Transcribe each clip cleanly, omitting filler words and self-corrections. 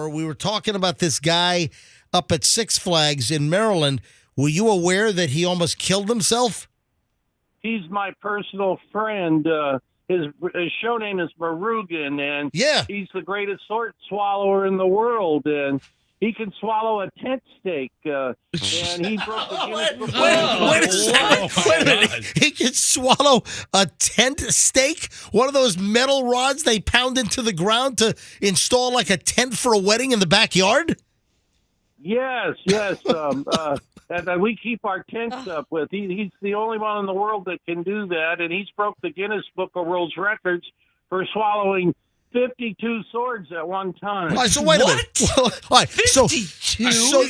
We were talking about this guy up at Six Flags in Maryland. Were you aware that he almost killed himself? He's my personal friend. His show name is Marugan, and he's the greatest sword swallower in the world. And he can swallow a tent steak. And he broke the Guinness Book of World Records. Wait a minute. He can swallow a tent stake? One of those metal rods they pound into the ground to install like a tent for a wedding in the backyard? Yes. And we keep our tents up with. He's the only one in the world that can do that, and he's broke the Guinness Book of World Records for swallowing 52 swords at one time. All right, so wait a minute. All right, 52? So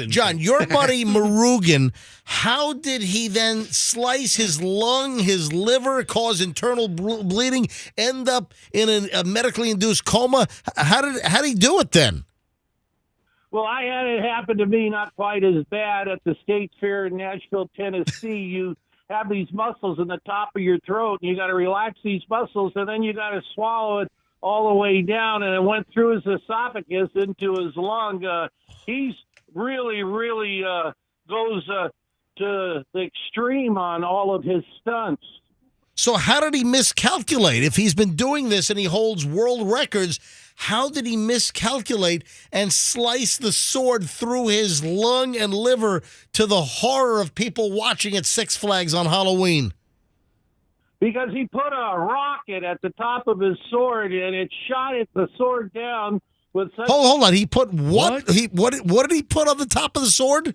John, your buddy Marugan, how did he then slice his lung, his liver, cause internal bleeding, end up in a medically induced coma? How did he do it then? Well, I had it happen to me not quite as bad at the State Fair in Nashville, Tennessee. You have these muscles in the top of your throat, and you got to relax these muscles, and then you got to swallow it all the way down, and it went through his esophagus into his lung. He's really goes to the extreme on all of his stunts. So how did he miscalculate? If he's been doing this and he holds world records, how did he miscalculate and slice the sword through his lung and liver to the horror of people watching at Six Flags on Halloween? Because he put a rocket at the top of his sword, and it shot the sword down with such... Hold on. He put what? What did he put on the top of the sword?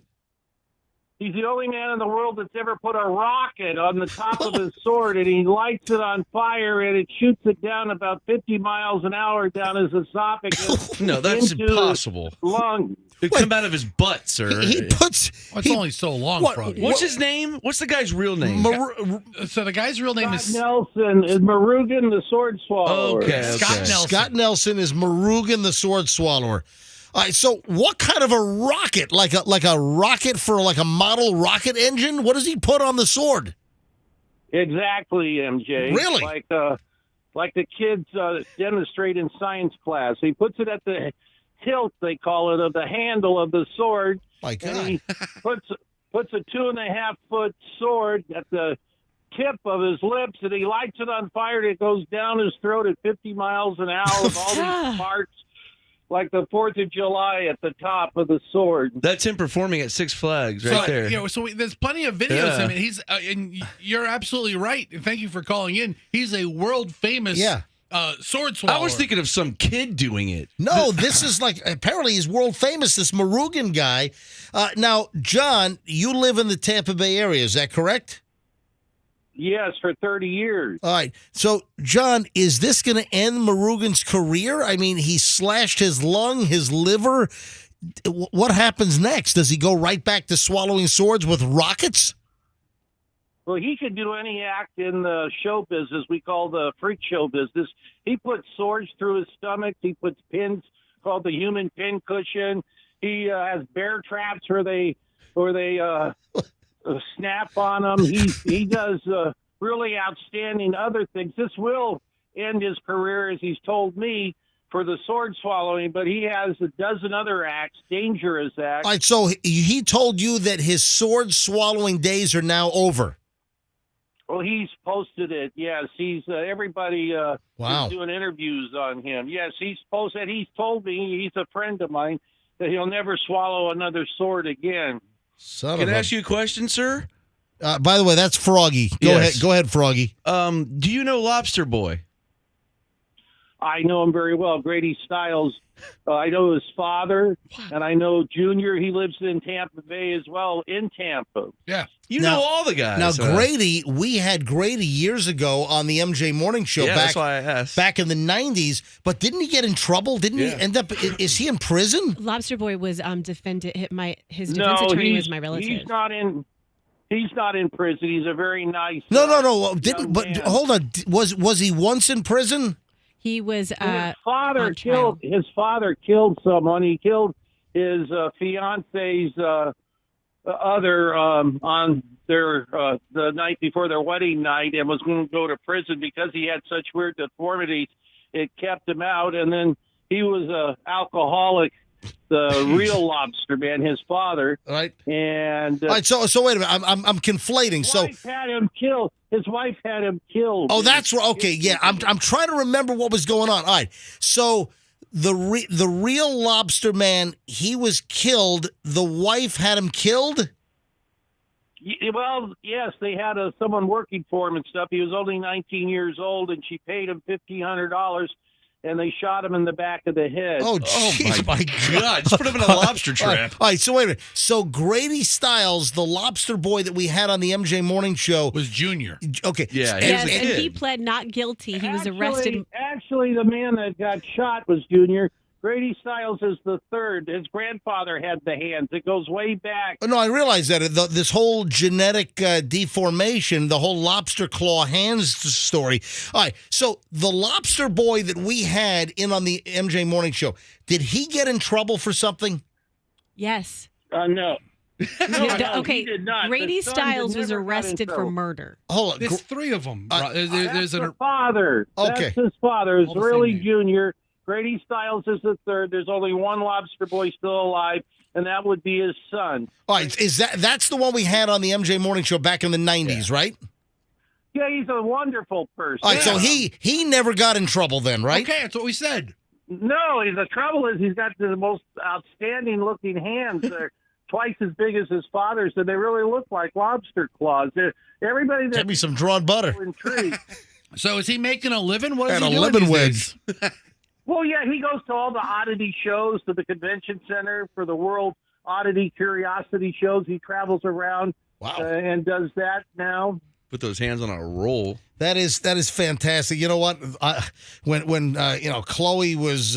He's the only man in the world that's ever put a rocket on the top of his sword, and he lights it on fire, and it shoots it down about 50 miles an hour down his esophagus. No, that's impossible. Lung. It come out of his butt, sir. He puts... It's only so long, Froggy. What's his name? What's the guy's real name? So the guy's real name is... Nelson is Marugan the Sword Swallower. Okay. Scott Nelson is Marugan the Sword Swallower. All right, so what kind of a rocket? Like a rocket for like a model rocket engine? What does he put on the sword? Exactly, MJ. Really? Like the kids demonstrate in science class. He puts it at the hilt, they call it, of the handle of the sword. My God. And he puts a 2.5-foot sword at the tip of his lips, and he lights it on fire, and it goes down his throat at 50 miles an hour with all these sparks. Like the 4th of July at the top of the sword. That's him performing at Six Flags right there. You know, so there's plenty of videos. Yeah. I mean, he's and you're absolutely right. And thank you for calling in. He's a world famous sword swallower. I was thinking of some kid doing it. No, this is like, apparently he's world famous, this Marugan guy. Now, John, you live in the Tampa Bay area, is that correct? Yes, for 30 years. All right. So, John, is this going to end Marugan's career? I mean, he slashed his lung, his liver. What happens next? Does he go right back to swallowing swords with rockets? Well, he could do any act in the show business we call the freak show business. He puts swords through his stomach. He puts pins called the human pin cushion. He has bear traps where they snap on him. He does really outstanding other things. This will end his career, as he's told me, for the sword swallowing, but he has a dozen other acts, dangerous acts. All right, so he told you that his sword swallowing days are now over. Well, he's posted it. Yes, he's everybody is doing interviews on him. Yes, he's posted. He's told me, he's a friend of mine, that he'll never swallow another sword again. Can I ask you a question, sir? By the way, that's Froggy. Go ahead, Froggy. Do you know Lobster Boy? I know him very well, Grady Stiles. I know his father, and I know Junior. He lives in Tampa Bay as well, in Tampa. Yeah. You know all the guys. Now, Grady, we had Grady years ago on the MJ Morning Show that's why I asked. Back in the 90s, but didn't he get in trouble? Didn't he end up, is he in prison? Lobster Boy was defended, his defense attorney was my relative. He's not in prison. He's a very nice No. Hold on. Was he once in prison? He was his father killed someone. He killed his fiance's other on their the night before their wedding night, and was going to go to prison because he had such weird deformities. It kept him out, and then he was a alcoholic. The real lobster man, his father. All right. And all right. So wait a minute. I'm conflating. His wife had him killed. His wife had him killed. Oh, that's right. Okay. Yeah. I'm trying to remember what was going on. All right. So the real lobster man, he was killed. The wife had him killed. Well, yes, they had someone working for him and stuff. He was only 19 years old, and she paid him $1,500. And they shot him in the back of the head. Oh, jeez, my God. Just put him in a lobster trap. All right, so wait a minute. So Grady Stiles, the lobster boy that we had on the MJ Morning Show. Was Junior. Okay. Yeah, yes, and he pled not guilty. He was arrested. Actually, the man that got shot was Junior. Grady Stiles is the third. His grandfather had the hands. It goes way back. No, I realize that. This whole genetic deformation, the whole lobster claw hands story. All right, so the lobster boy that we had in on the MJ Morning Show, did he get in trouble for something? Yes. No. Okay, he did not. Grady Stiles was arrested for murder. Hold on. There's three of them. That's the father. Okay. That's his father. It's All the really same name. Junior. Grady Stiles is the third. There's only one lobster boy still alive, and that would be his son. All right, that's the one we had on the MJ Morning Show back in the 90s, right? Yeah, he's a wonderful person. All right, so he never got in trouble then, right? Okay, that's what we said. No, the trouble is he's got the most outstanding looking hands. They're twice as big as his father's, and they really look like lobster claws. Everybody Get me some drawn butter. Intrigued. So is he making a living? What is And he a doing lemon these wedge. days? Well, yeah, he goes to all the oddity shows, to the convention center for the World Oddity Curiosity shows. He travels around and does that now. Put those hands on a roll. That is fantastic. You know what? When Chloe was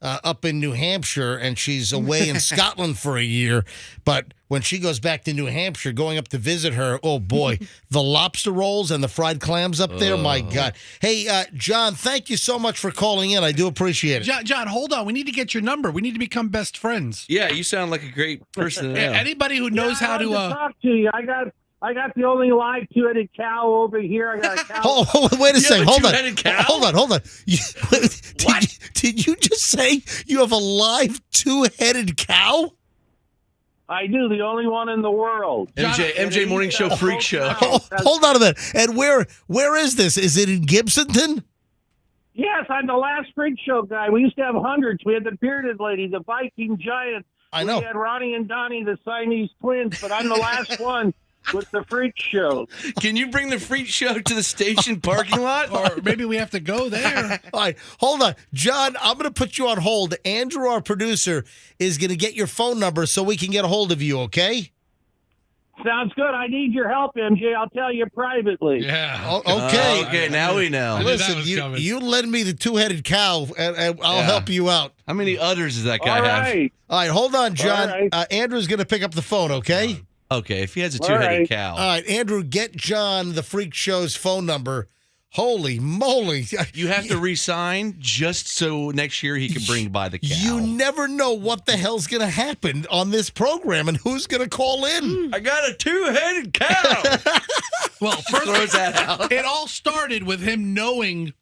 up in New Hampshire and she's away in Scotland for a year, but when she goes back to New Hampshire, going up to visit her, oh boy, the lobster rolls and the fried clams up there, my God. Hey, John, thank you so much for calling in. I do appreciate it. John, hold on. We need to get your number. We need to become best friends. Yeah, you sound like a great person to know. Anybody who knows how to talk to you. I got the only live two-headed cow over here. I got a cow. Oh, wait a second. Hold on. Cow? Hold on. Did you just say you have a live two-headed cow? I do, the only one in the world. MJ Morning Show Freak Show. Hold on a minute. And where is this? Is it in Gibsonton? Yes, I'm the last freak show guy. We used to have hundreds. We had the bearded lady, the Viking giant. I know. We had Ronnie and Donnie, the Siamese twins, but I'm the last one with the freak show. Can you bring the freak show to the station parking lot? Or maybe we have to go there. All right, hold on. John, I'm going to put you on hold. Andrew, our producer, is going to get your phone number so we can get a hold of you, okay? Sounds good. I need your help, MJ. I'll tell you privately. Yeah. Okay. Okay, now we know. Listen, you lend me the two-headed cow, and I'll help you out. How many udders does that guy have? All right, hold on, John. All right. Andrew's going to pick up the phone, okay? Okay, if he has a two-headed cow. All right, Andrew, get John the Freak Show's phone number. Holy moly. You have to re-sign just so next year he can bring by the cow. You never know what the hell's going to happen on this program and who's going to call in. I got a two-headed cow. Well, first, throws that out. It all started with him knowing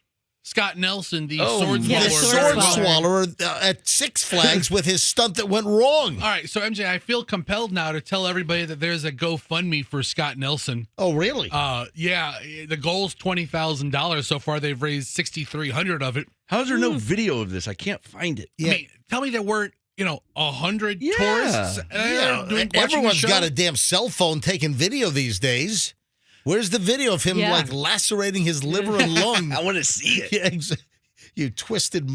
Scott Nelson, the sword yeah, swallower. The sword swallower at Six Flags with his stunt that went wrong. All right, so MJ, I feel compelled now to tell everybody that there's a GoFundMe for Scott Nelson. Oh, really? Yeah, the goal's $20,000 so far. They've raised $6,300 of it. How is there no video of this? I can't find it. Yeah. I mean, tell me there weren't 100 tourists. Yeah. Everyone's got a damn cell phone taking video these days. Where's the video of him like lacerating his liver and lung? I want to see it. Yeah, you twisted.